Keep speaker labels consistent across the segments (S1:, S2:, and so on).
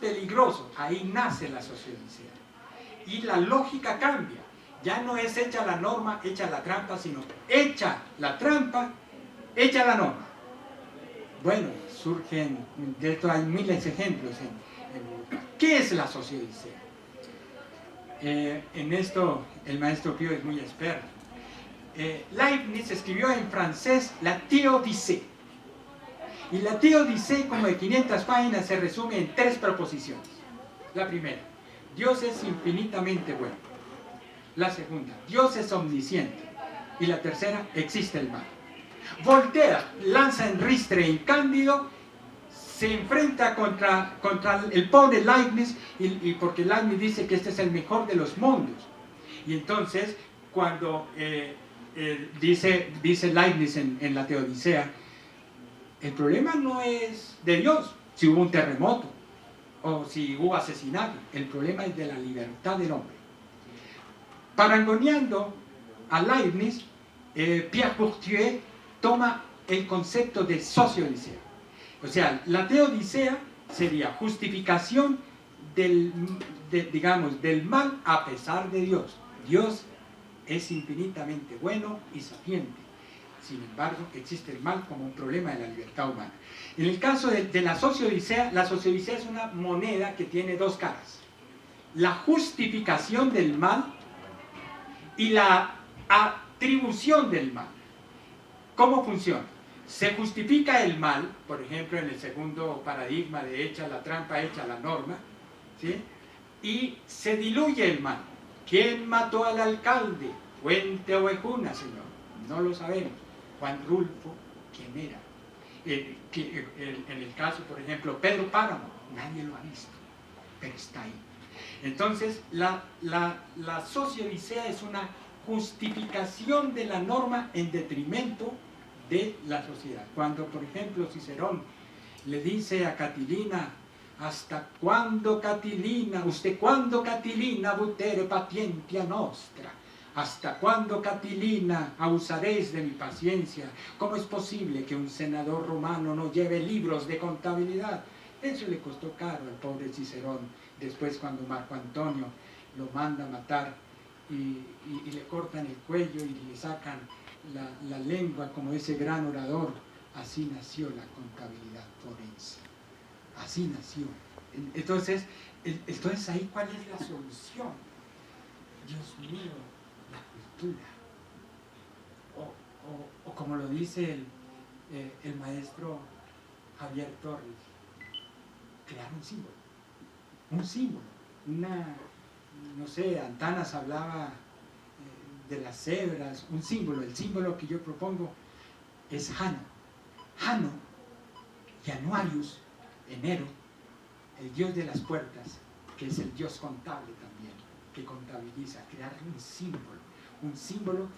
S1: peligroso. Ahí nace la sociodicea. Y la lógica cambia. Ya no es hecha la norma, hecha la trampa, sino hecha la trampa, hecha la norma. Bueno, surgen, de esto hay miles de ejemplos. ¿Qué es la sociodicea? En esto el maestro Pío es muy experto. Leibniz escribió en francés la Théodicée. Y la Théodicée, como de 500 páginas, se resume en 3 proposiciones. La primera, Dios es infinitamente bueno. La segunda, Dios es omnisciente. Y la tercera, existe el mal. Voltaire lanza en ristre en Cándido, se enfrenta contra el pobre Leibniz, y porque Leibniz dice que este es el mejor de los mundos. Y entonces, cuando dice Leibniz en la Teodicea, el problema no es de Dios, si hubo un terremoto o si hubo asesinato, el problema es de la libertad del hombre. Parangoneando a Leibniz, Pierre Bourdieu toma el concepto de sociodicea. O sea, la teodicea sería justificación del mal a pesar de Dios. Dios es infinitamente bueno y sapiente. Sin embargo, existe el mal como un problema de la libertad humana. En el caso de la sociodicea es una moneda que tiene 2 caras. La justificación del mal y la atribución del mal. ¿Cómo funciona? Se justifica el mal, por ejemplo, en el segundo paradigma de hecha la trampa, hecha la norma, ¿sí? Y se diluye el mal. ¿Quién mató al alcalde? Fuente Ovejuna, señor. No lo sabemos. Juan Rulfo, ¿quién era? En el caso, por ejemplo, Pedro Páramo, nadie lo ha visto, pero está ahí. Entonces, la sociodicea es una justificación de la norma en detrimento de la sociedad. Cuando, por ejemplo, Cicerón le dice a Catilina, ¿hasta cuándo, Catilina, usted cuándo, Catilina, butere patientia nostra? ¿Hasta cuándo, Catilina, abusaréis de mi paciencia? ¿Cómo es posible que un senador romano no lleve libros de contabilidad? Eso le costó caro al pobre Cicerón. Después, cuando Marco Antonio lo manda a matar y le cortan el cuello y le sacan la lengua como ese gran orador, así nació la contabilidad forense. Así nació. Entonces ahí, ¿cuál es la solución? Dios mío, la cultura. O como lo dice el maestro Javier Torres, crear un símbolo. Un símbolo. No sé, Antanas hablaba de las cebras, un símbolo. El símbolo que yo propongo es Jano. Jano, Januarius, enero, el dios de las puertas, que es el dios contable también, que contabiliza, crear un símbolo,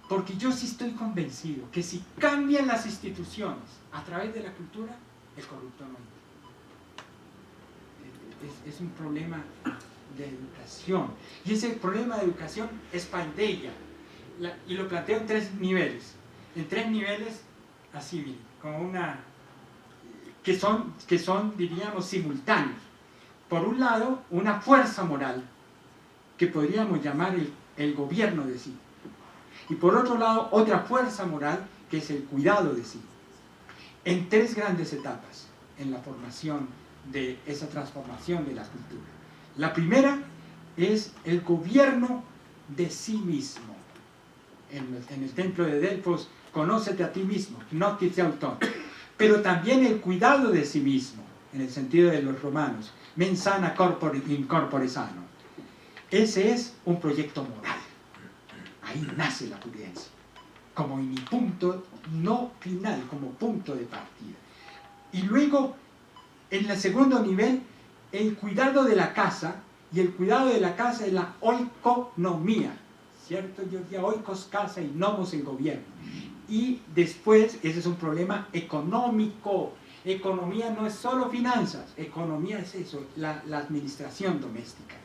S1: porque yo sí estoy convencido que si cambian las instituciones a través de la cultura, el corrupto no entra. Es un problema de educación, y ese problema de educación es paideia, y lo planteo en 3 niveles, así, como una, que son, diríamos, simultáneos. Por un lado, una fuerza moral, que podríamos llamar el gobierno de sí, y por otro lado, otra fuerza moral, que es el cuidado de sí, en 3 grandes etapas, en la formación de esa transformación de la cultura. La primera es el gobierno de sí mismo. En el templo de Delfos, conócete a ti mismo, gnóstite auton. Pero también el cuidado de sí mismo, en el sentido de los romanos, mens sana corpore in corpore sano. Ese es un proyecto moral. Ahí nace la prudencia, como mi punto no final, como punto de partida. Y luego, en el segundo nivel, el cuidado de la casa, y el cuidado de la casa es la oikonomía, ¿cierto? Yo diría oikos casa y nomos el gobierno. Y después, ese es un problema económico. Economía no es solo finanzas, economía es eso, la administración doméstica.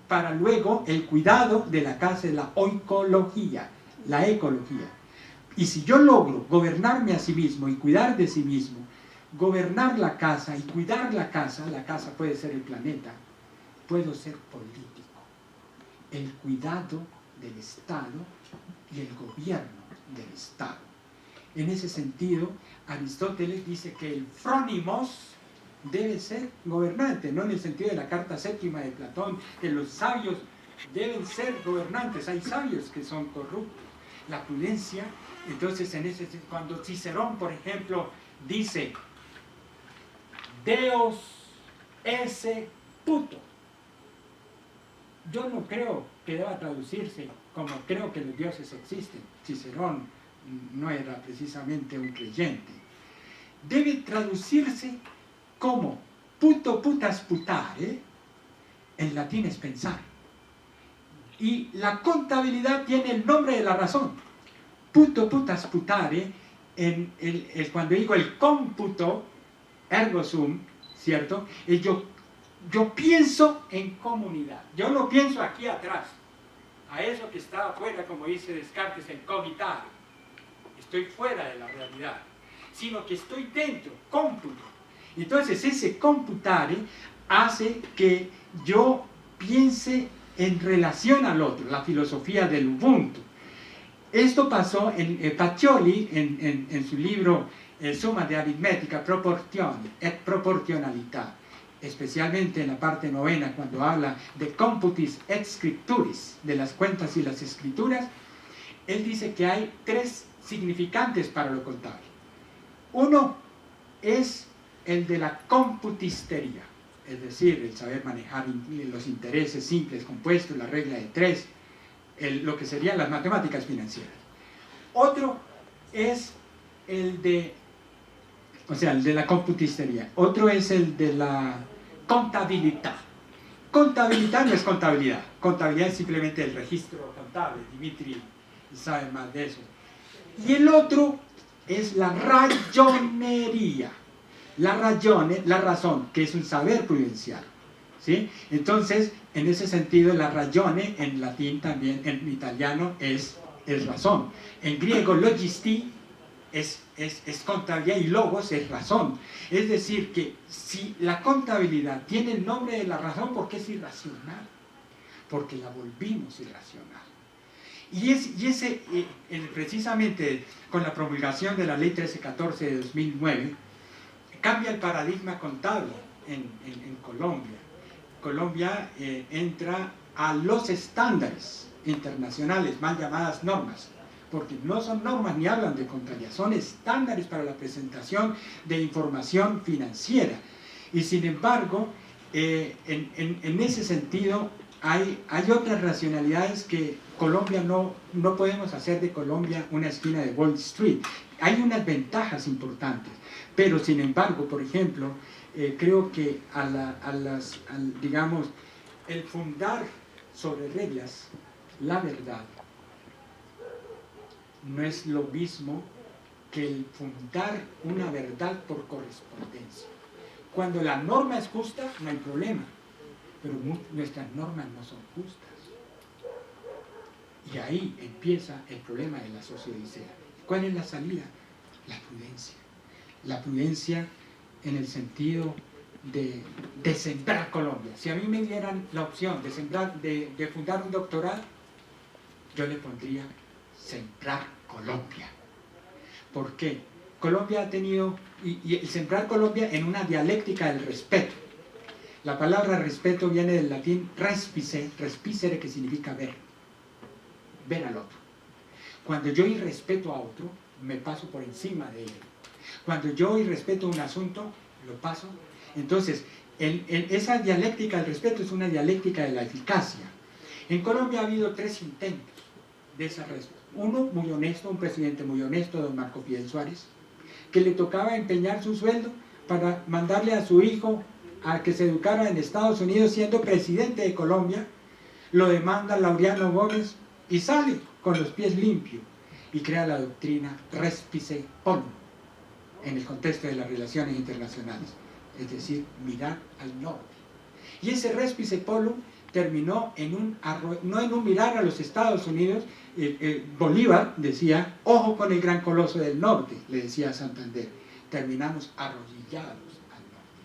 S1: Para luego, el cuidado de la casa es la oikología, la ecología. Y si yo logro gobernarme a sí mismo y cuidar de sí mismo, gobernar la casa y cuidar la casa puede ser el planeta, puedo ser político. El cuidado del Estado y el gobierno del Estado. En ese sentido, Aristóteles dice que el frónimos debe ser gobernante, no en el sentido de la carta séptima de Platón, que los sabios deben ser gobernantes. Hay sabios que son corruptos. La prudencia, entonces, cuando Cicerón, por ejemplo, dice Deus esse puto, yo no creo que deba traducirse como creo que los dioses existen. Cicerón no era precisamente un creyente. Debe traducirse como puto putas putare, en latín es pensar. Y la contabilidad tiene el nombre de la razón. Puto putas putare, cuando digo el cómputo, ergo sum, ¿cierto? Yo pienso en comunidad. Yo no pienso aquí atrás, a eso que está afuera, como dice Descartes, el cogitare. Estoy fuera de la realidad, sino que estoy dentro, cómputo. Entonces ese computare hace que yo piense en relación al otro, la filosofía del Ubuntu. Esto pasó en Pacioli, en su libro Summa de Aritmética, Proporzione et Proporzionalità, especialmente en la parte novena, cuando habla de computis et scripturis, de las cuentas y las escrituras. Él dice que hay tres significantes para lo contable. Uno es el de la computistería, es decir, el saber manejar los intereses simples, compuestos, la regla de tres, lo que serían las matemáticas financieras. Otro es el de la computistería. Otro es el de la contabilidad. Contabilidad no es contabilidad. Contabilidad es simplemente el registro contable. Dimitri sabe más de eso. Y el otro es la rayonería. La razón, que es un saber prudencial. ¿Sí? Entonces, en ese sentido, la ragione en latín también, en italiano, es razón. En griego, logisti es contabilidad y logos es razón. Es decir, que si la contabilidad tiene el nombre de la razón, ¿por qué es irracional? Porque la volvimos irracional. Precisamente con la promulgación de la Ley 1314 de 2009, cambia el paradigma contable en Colombia. Colombia entra a los estándares internacionales, mal llamadas normas, porque no son normas ni hablan de contabilidad, son estándares para la presentación de información financiera. Y sin embargo, en ese sentido, hay otras racionalidades que Colombia no podemos hacer de Colombia una esquina de Wall Street. Hay unas ventajas importantes, pero sin embargo, por ejemplo, creo que digamos, el fundar sobre reglas la verdad no es lo mismo que el fundar una verdad por correspondencia. Cuando la norma es justa, no hay problema, pero nuestras normas no son justas. Y ahí empieza el problema de la sociodicea. ¿Cuál es la salida? La prudencia. La prudencia en el sentido de sembrar Colombia. Si a mí me dieran la opción de fundar un doctorado, yo le pondría sembrar Colombia. ¿Por qué? Colombia ha tenido, y el sembrar Colombia en una dialéctica del respeto. La palabra respeto viene del latín respicere, que significa ver al otro. Cuando yo irrespeto a otro, me paso por encima de él. Cuando yo irrespeto un asunto, lo paso. Entonces, esa dialéctica del respeto es una dialéctica de la eficacia. En Colombia ha habido 3 intentos de esa respuesta. Uno, muy honesto, un presidente muy honesto, don Marco Fidel Suárez, que le tocaba empeñar su sueldo para mandarle a su hijo a que se educara en Estados Unidos siendo presidente de Colombia. Lo demanda Laureano Gómez y sale con los pies limpios y crea la doctrina Respice Polum en el contexto de las relaciones internacionales, es decir, mirar al norte. Y ese Respice Polum terminó no en un mirar a los Estados Unidos. Bolívar decía, ojo con el gran coloso del norte, le decía a Santander. terminamos arrodillados al norte.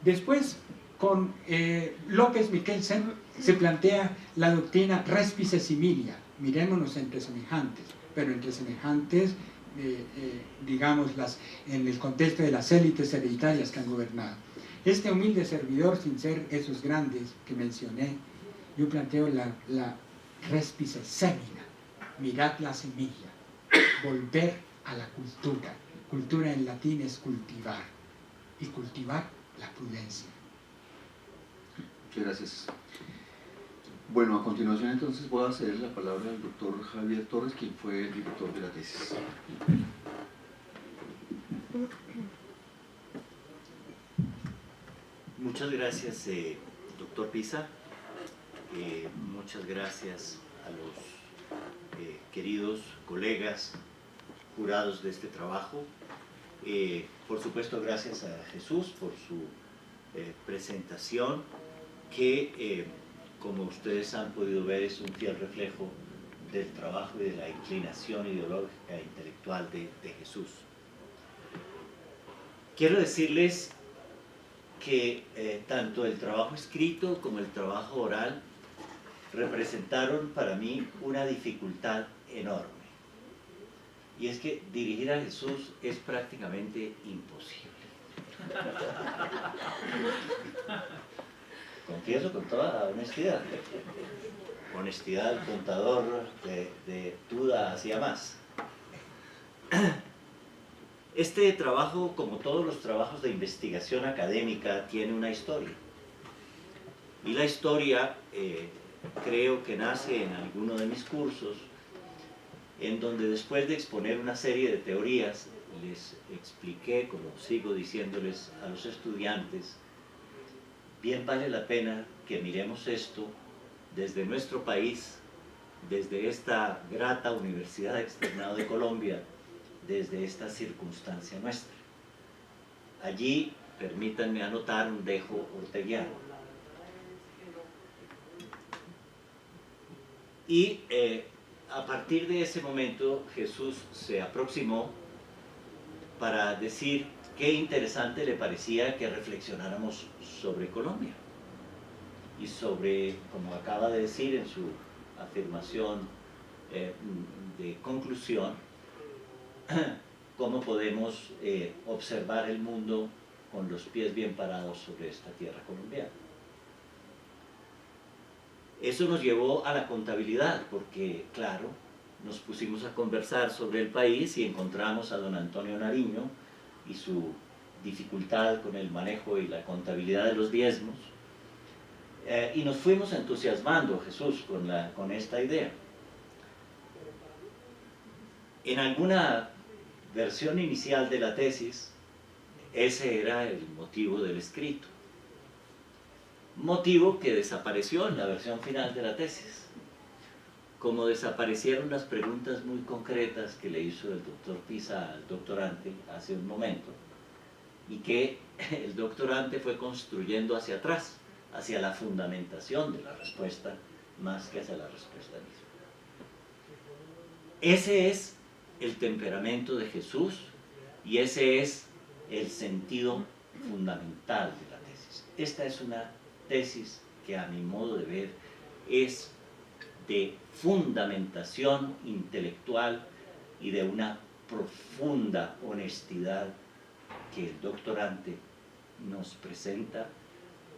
S1: Después, con López Michelsen se plantea la doctrina respice similia, mirémonos entre semejantes, pero entre semejantes, digamos, en el contexto de las élites hereditarias que han gobernado. Este humilde servidor, sin ser esos grandes que mencioné, yo planteo la respice semina, mirad la semilla, volver a la cultura. Cultura en latín es cultivar, y cultivar la prudencia.
S2: Muchas gracias. Bueno, a continuación entonces voy a ceder la palabra al doctor Javier Torres, quien fue el director de la tesis.
S3: Muchas gracias, doctor Pisa. Muchas gracias a los queridos colegas jurados de este trabajo. Por supuesto, gracias a Jesús por su presentación, que como ustedes han podido ver es un fiel reflejo del trabajo y de la inclinación ideológica e intelectual de Jesús. Quiero decirles que tanto el trabajo escrito como el trabajo oral representaron para mí una dificultad enorme. Y es que dirigir a Jesús es prácticamente imposible. Confieso con toda honestidad. Honestidad al contador de duda hacia más. Este trabajo, como todos los trabajos de investigación académica, tiene una historia. Y la historia creo que nace en alguno de mis cursos, en donde después de exponer una serie de teorías, les expliqué, como sigo diciéndoles a los estudiantes, bien vale la pena que miremos esto desde nuestro país, desde esta grata Universidad Externado de Colombia, desde esta circunstancia nuestra. Allí, permítanme anotar un dejo orteguiano. Y a partir de ese momento, Jesús se aproximó para decir qué interesante le parecía que reflexionáramos sobre Colombia y sobre, como acaba de decir en su afirmación de conclusión, cómo podemos observar el mundo con los pies bien parados sobre esta tierra colombiana. Eso nos llevó a la contabilidad, porque, claro, nos pusimos a conversar sobre el país y encontramos a don Antonio Nariño y su dificultad con el manejo y la contabilidad de los diezmos, y nos fuimos entusiasmando, Jesús, con esta idea. En alguna versión inicial de la tesis, ese era el motivo del escrito. Motivo que desapareció en la versión final de la tesis. Como desaparecieron las preguntas muy concretas que le hizo el doctor Pisa al doctorante hace un momento, y que el doctorante fue construyendo hacia atrás, hacia la fundamentación de la respuesta, más que hacia la respuesta misma. Ese es el temperamento de Jesús y ese es el sentido fundamental de la tesis. Esta es una tesis que, a mi modo de ver, es de fundamentación intelectual y de una profunda honestidad que el doctorante nos presenta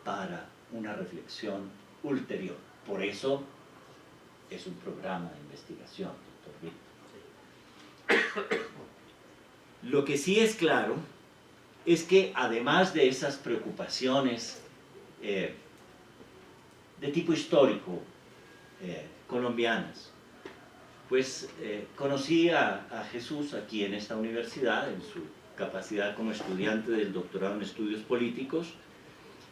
S3: para una reflexión ulterior. Por eso es un programa de investigación, doctor Víctor. Lo que sí es claro es que, además de esas preocupaciones de tipo histórico colombianas, pues conocí a Jesús aquí en esta universidad, en su capacidad como estudiante del doctorado en estudios políticos,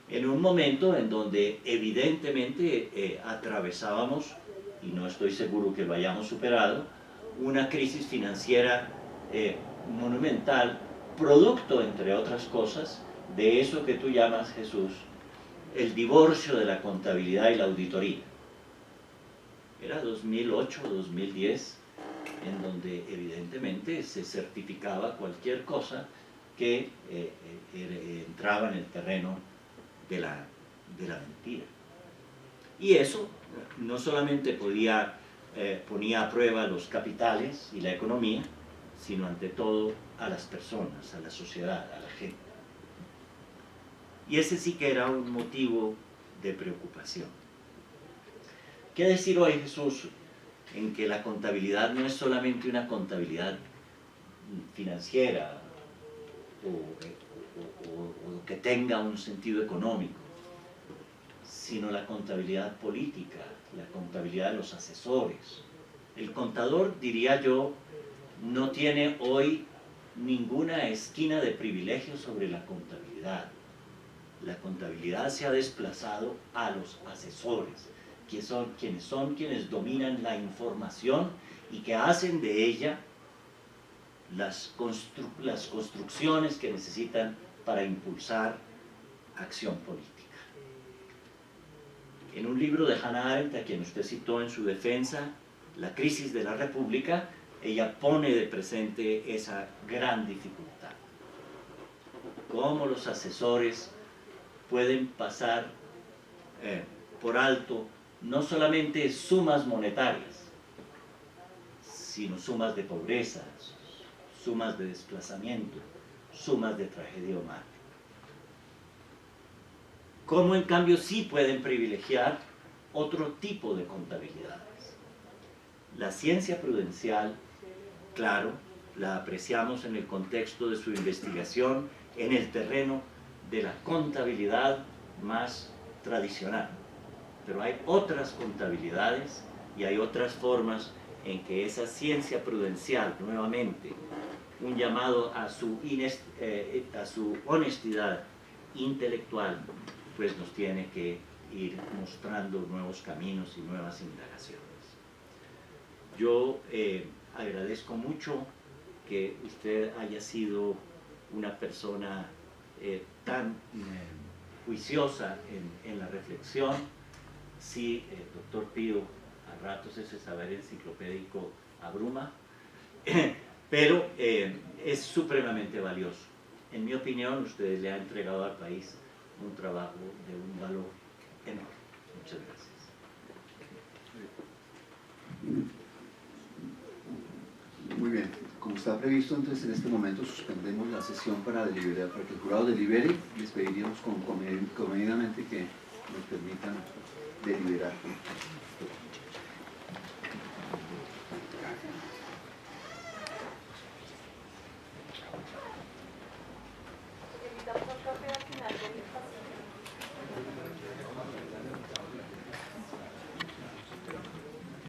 S3: en un momento en donde evidentemente atravesábamos, y no estoy seguro que lo hayamos superado, una crisis financiera monumental, producto, entre otras cosas, de eso que tú llamas, Jesús, el divorcio de la contabilidad y la auditoría. Era 2008 o 2010, en donde evidentemente se certificaba cualquier cosa que entraba en el terreno de la mentira. Y eso no solamente ponía a prueba los capitales y la economía, sino ante todo a las personas, a la sociedad, a la gente. Y ese sí que era un motivo de preocupación. ¿Qué decir hoy, Jesús, en que la contabilidad no es solamente una contabilidad financiera o que tenga un sentido económico, sino la contabilidad política, la contabilidad de los asesores? El contador, diría yo, no tiene hoy ninguna esquina de privilegio sobre la contabilidad. La contabilidad se ha desplazado a los asesores, quienes dominan la información y que hacen de ella las construcciones que necesitan para impulsar acción política. En un libro de Hannah Arendt, a quien usted citó en su defensa, La crisis de la República, ella pone de presente esa gran dificultad. Cómo los asesores pueden pasar por alto no solamente sumas monetarias, sino sumas de pobreza, sumas de desplazamiento, sumas de tragedia humana. Cómo en cambio sí pueden privilegiar otro tipo de contabilidades. La ciencia prudencial, claro, la apreciamos en el contexto de su investigación en el terreno de la contabilidad más tradicional. Pero hay otras contabilidades y hay otras formas en que esa ciencia prudencial, nuevamente, un llamado a su honestidad intelectual, pues nos tiene que ir mostrando nuevos caminos y nuevas indagaciones. Yo agradezco mucho que usted haya sido una persona tan juiciosa en la reflexión. Sí, doctor Pío, a ratos ese saber enciclopédico abruma, pero es supremamente valioso. En mi opinión, usted le ha entregado al país un trabajo de un valor enorme. Muchas gracias.
S2: Muy bien, como está previsto, entonces en este momento suspendemos la sesión para deliberar, para que el jurado delibere. Les pediríamos comedidamente que nos permitan deliberar.